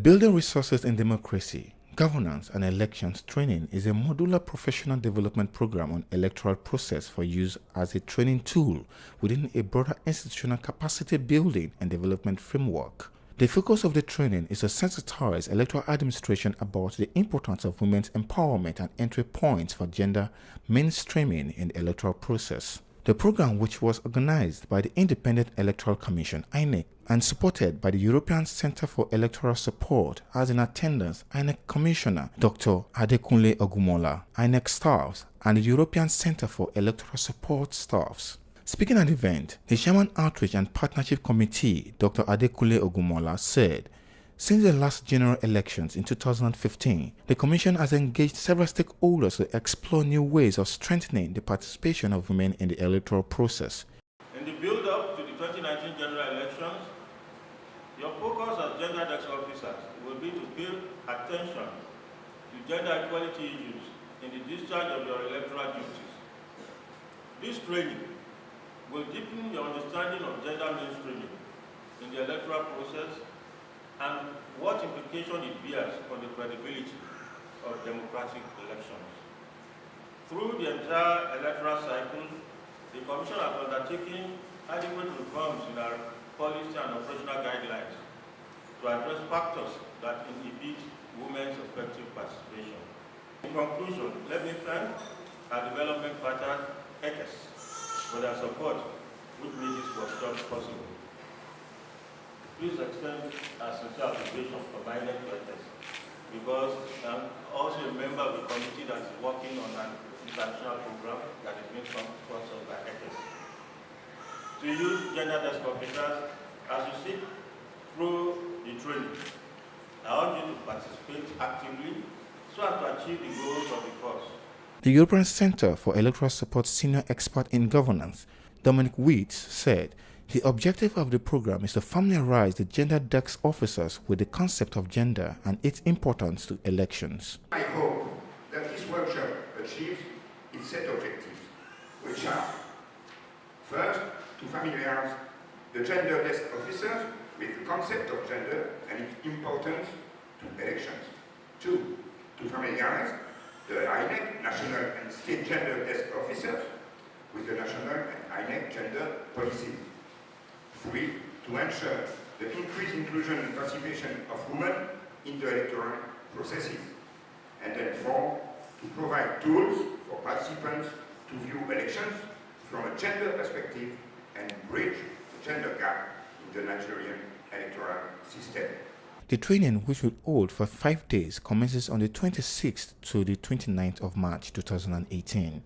Building Resources in Democracy, Governance and Elections Training is a modular professional development program on electoral process for use as a training tool within a broader institutional capacity building and development framework. The focus of the training is to sensitize electoral administration about the importance of women's empowerment and entry points for gender mainstreaming in the electoral process. The program, which was organized by the Independent Electoral Commission (INEC) and supported by the European Centre for Electoral Support, has in attendance INEC Commissioner Dr. Adekunle Ogumola, INEC staffs, and the European Centre for Electoral Support staffs. Speaking at the event, the Chairman Outreach and Partnership Committee, Dr. Adekunle Ogumola, said, since the last general elections in 2015, the Commission has engaged several stakeholders to explore new ways of strengthening the participation of women in the electoral process. In the build-up to the 2019 general elections, your focus as gender desk officers will be to pay attention to gender equality issues in the discharge of your electoral duties. This training will deepen your understanding of gender mainstreaming in the electoral process and what implication it bears on the credibility of democratic elections. Through the entire electoral cycle, the Commission has undertaken adequate reforms in our policy and operational guidelines to address factors that inhibit women's effective participation. In conclusion, let me thank our development partner, ECES, for their support, which made this workshop possible. Please extend our sincere appreciation for my network, because I'm also a member of the committee that is working on an international program that is being sponsored by ECES. To you, gender desk officers, as you sit through the training, I want you to participate actively so as to achieve the goals of the course. The European Centre for Electoral Support Senior Expert in Governance, Dominic Weitz, said, the objective of the program is to familiarize the gender desk officers with the concept of gender and its importance to elections. I hope that this workshop achieves its set objectives, which are: first, to familiarize the gender desk officers with the concept of gender and its importance to elections. Two, to familiarize the INEC national and state gender desk officers with the national and INEC gender policies. 3, to ensure the increased inclusion and participation of women in the electoral processes. And then 4, to provide tools for participants to view elections from a gender perspective and bridge the gender gap in the Nigerian electoral system. The training, which will hold for 5 days, commences on the 26th to the 29th of March 2018.